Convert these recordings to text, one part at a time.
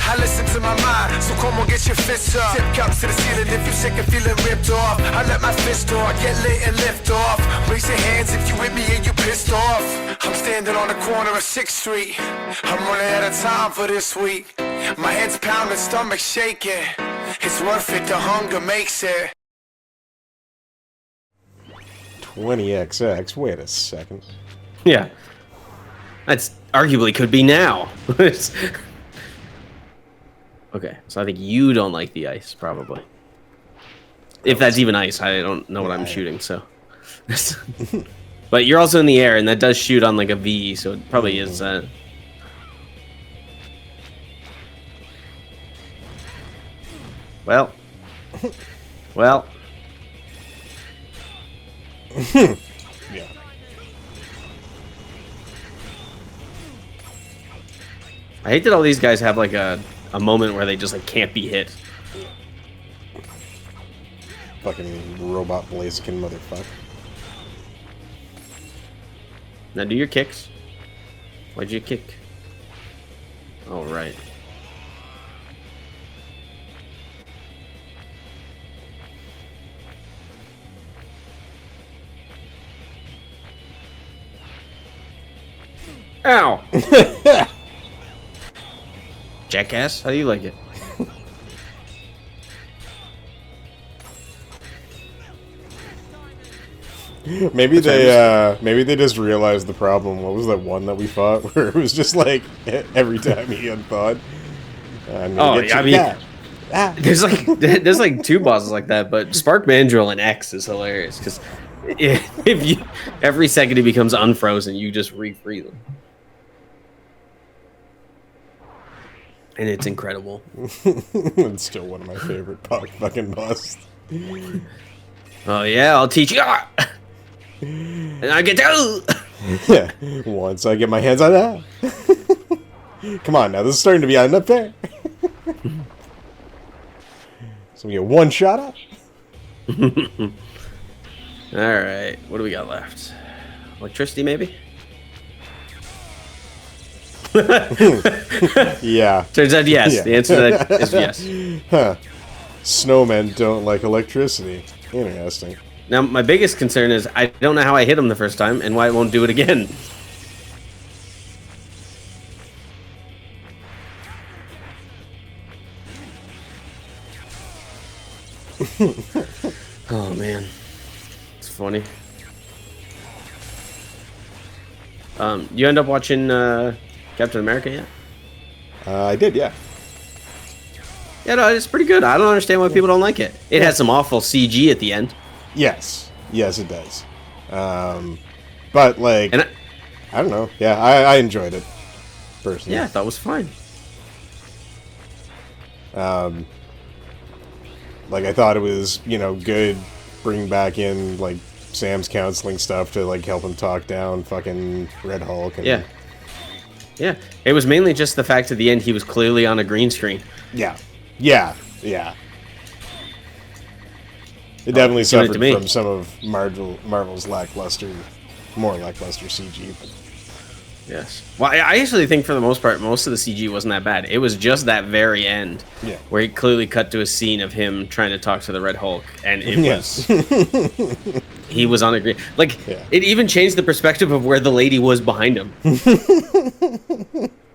I listen to my mind, so come on, get your fists up. Tip cups to the ceiling if you're sick and feeling ripped off. I let my fist off, get lit and lift off. Raise your hands if you with me and you pissed off. I'm standing on the corner of 6th Street. I'm running out of time for this week. My head's pounding, stomach shaking. It's worth it, the hunger makes it. 20XX, wait a second. Yeah. That's arguably could be now. Okay, so I think you don't like the ice, probably. If that's even ice, I don't know what I'm shooting, so. But you're also in the air, and that does shoot on like a V, so it probably is. Well. Well. Yeah. I hate that all these guys have like a moment where they just like can't be hit. Fucking robot Blaziken motherfucker. Now do your kicks. Why'd you kick? Oh, right. Ow! Jackass, how do you like it? Maybe they just realized the problem. What was that one that we fought where it was just like every time he unthawed? Oh, I mean, there's like two bosses like that, but Spark Mandrill and X is hilarious because if you every second he becomes unfrozen, you just refree them. And it's incredible. It's still one of my favorite fucking bosses. Oh yeah, I'll teach you. And I get to. Yeah, once I get my hands on that. Come on now, this is starting to be unfair. So we get one shot up. All right, what do we got left? Electricity, maybe. Yeah. Turns out yes. Yeah. The answer to that is yes. Huh. Snowmen don't like electricity. Interesting. Now, my biggest concern is I don't know how I hit him the first time and why it won't do it again. Oh, man. It's funny. You end up watching Captain America yet? I did, yeah. Yeah, no, it's pretty good. I don't understand why people don't like it. It has some awful CG at the end. Yes. Yes, it does. But, like, And I don't know. Yeah, I enjoyed it, personally. yeah, I thought it was fine. Like, I thought it was, you know, good bring back in, like, Sam's counseling stuff to, like, help him talk down fucking Red Hulk. And, Yeah. Yeah. It was mainly just the fact at the end he was clearly on a green screen. Yeah. Yeah. Yeah. It definitely suffered from some of Marvel's more lackluster CG. But Yes. Well, I actually think for the most part, most of the CG wasn't that bad. It was just that very end where he clearly cut to a scene of him trying to talk to the Red Hulk, and it was he was on a green. Like it even changed the perspective of where the lady was behind him.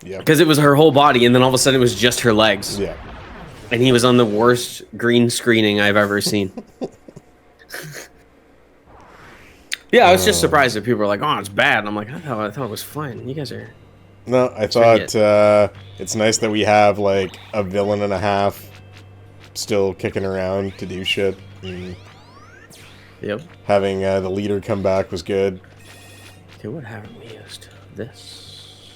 Yeah. Because it was her whole body, and then all of a sudden it was just her legs. Yeah. And he was on the worst green screening I've ever seen. Yeah, I was just surprised that people were like, "Oh, it's bad." And I'm like, I thought it was fine. You guys are. No, I thought it's nice that we have like a villain and a half still kicking around to do shit. And Yep. having the leader come back was good. Okay, what haven't we used? This.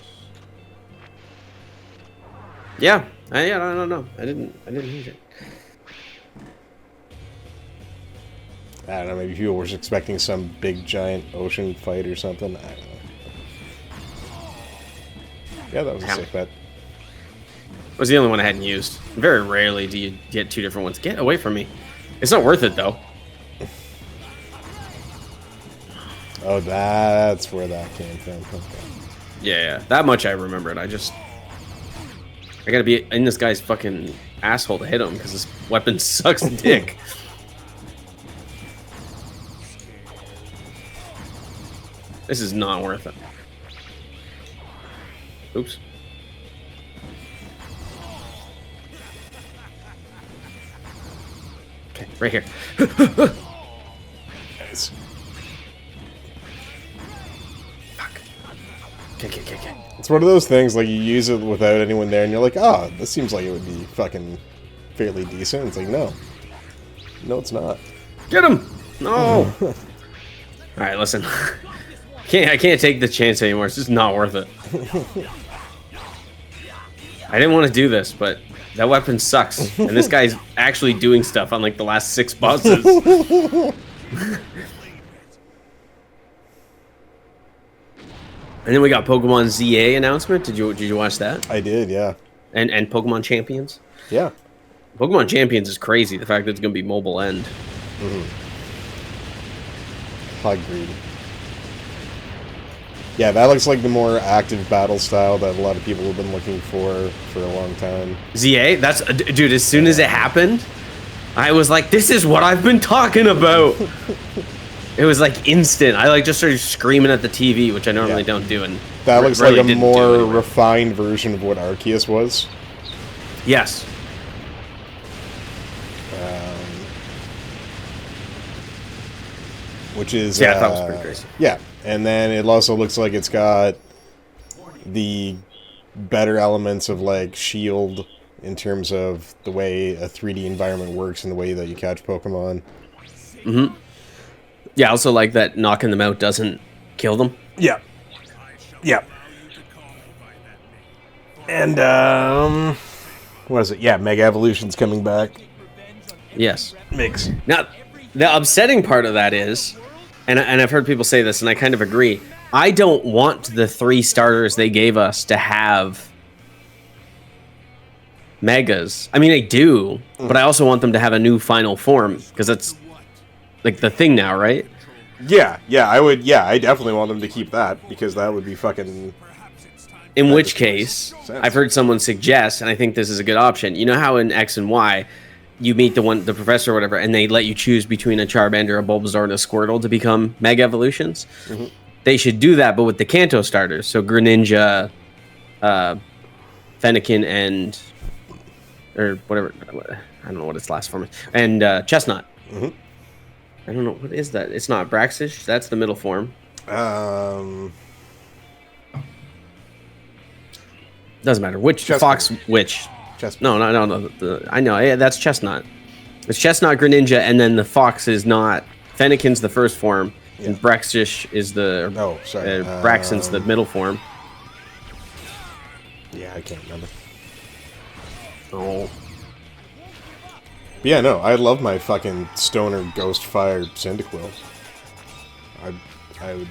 Yeah, I don't know. I didn't use it. I don't know, maybe people were expecting some big giant ocean fight or something. I don't know. Yeah, that was a sick bet. It was the only one I hadn't used. Very rarely do you get two different ones. Get away from me. It's not worth it, though. Oh, that's where that came from. Okay. Yeah, that much I remembered. I gotta be in this guy's fucking asshole to hit him because this weapon sucks dick. This is not worth it. Oops. Okay, right here. Nice. Fuck. Okay. It's one of those things, like, you use it without anyone there, and you're like, oh, this seems like it would be fucking fairly decent. It's like, no. No, it's not. Get him! No! Alright, listen. I can't take the chance anymore. It's just not worth it. I didn't want to do this, but that weapon sucks. And this guy's actually doing stuff on, like, the last 6 bosses. And then we got Pokemon ZA announcement. Did you watch that? I did, yeah. And Pokemon Champions? Yeah. Pokemon Champions is crazy. The fact that it's going to be mobile end. Agreed. Yeah, that looks like the more active battle style that a lot of people have been looking for a long time. ZA? That's... Dude, as soon as it happened, I was like, this is what I've been talking about. It was like instant. I like just started screaming at the TV, which I normally don't do. And that looks like a more refined version of what Arceus was. Yes. Which is I thought it was pretty crazy. Yeah, and then it also looks like it's got the better elements of like Shield in terms of the way a 3D environment works and the way that you catch Pokemon. Mm-hmm. Yeah, I also like that knocking them out doesn't kill them. Yeah. Yeah. And, what is it? Yeah, Mega Evolution's coming back. Yes. Mix. Now, the upsetting part of that is, and I've heard people say this, and I kind of agree, I don't want the 3 starters they gave us to have Megas. I mean, I do, but I also want them to have a new final form, because that's like the thing now, right? Yeah, I definitely want them to keep that, because that would be fucking... In which case, I've heard someone suggest, and I think this is a good option, you know how in X and Y, you meet the professor or whatever, and they let you choose between a Charmander, a Bulbasaur, and a Squirtle to become Mega Evolutions? Mm-hmm. They should do that, but with the Kanto starters, so Greninja, Fennekin, and... or whatever, I don't know what its last form is, and Chestnut. Mm-hmm. I don't know, what is that? It's not Braxish, that's the middle form. Doesn't matter. Which Chestnut. Fox, which? Chestnut. No. I know, yeah, that's Chestnut. It's Chestnut, Greninja, and then the Fox is not... Fennekin's the first form, and Braxish is the... Oh, sorry. Braxton's the middle form. Yeah, I can't remember. Oh. But yeah, no, I love my fucking Stoner Ghost Fire Cyndaquil. I would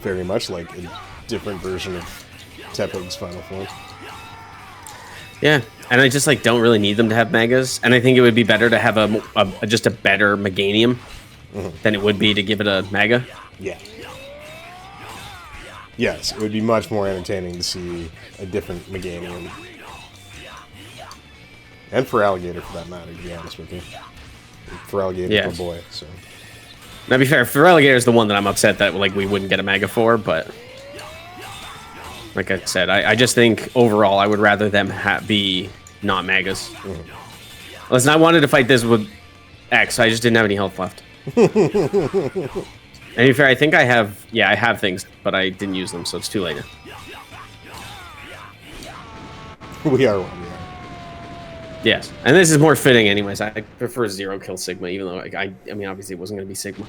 very much like a different version of Tepig's final form. Yeah, and I just like don't really need them to have Megas, and I think it would be better to have just a better Meganium than it would be to give it a Mega. Yeah. Yes, it would be much more entertaining to see a different Meganium. And for Alligator, for that matter, to be honest with you. For Alligator, for boy, so... Now, to be fair, for Alligator is the one that I'm upset that like we wouldn't get a Mega for, but... Like I said, I just think, overall, I would rather them be not Megas. Listen, I wanted to fight this with X, I just didn't have any health left. And to be fair, I think I have... Yeah, I have things, but I didn't use them, so it's too late now. We are what we are. Yes, and this is more fitting anyways. I prefer Zero Kill Sigma, even though I mean, obviously it wasn't going to be Sigma.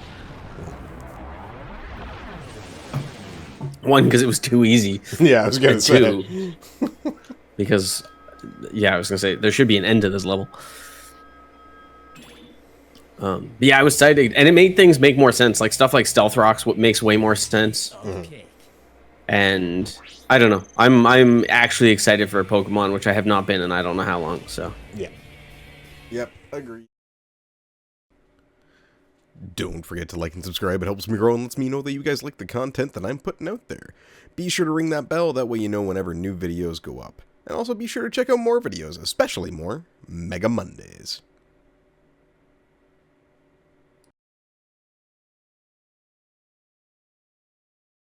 One, because it was too easy. Yeah, I was going to say. Because, yeah, I was going to say, there should be an end to this level. But yeah, I was excited, and it made things make more sense. Like, stuff like Stealth Rocks makes way more sense. And... I don't know. I'm actually excited for a Pokemon, which I have not been in I don't know how long, so. Yeah. Yep, agree. Don't forget to like and subscribe. It helps me grow and lets me know that you guys like the content that I'm putting out there. Be sure to ring that bell, that way you know whenever new videos go up. And also be sure to check out more videos, especially more Mega Mondays.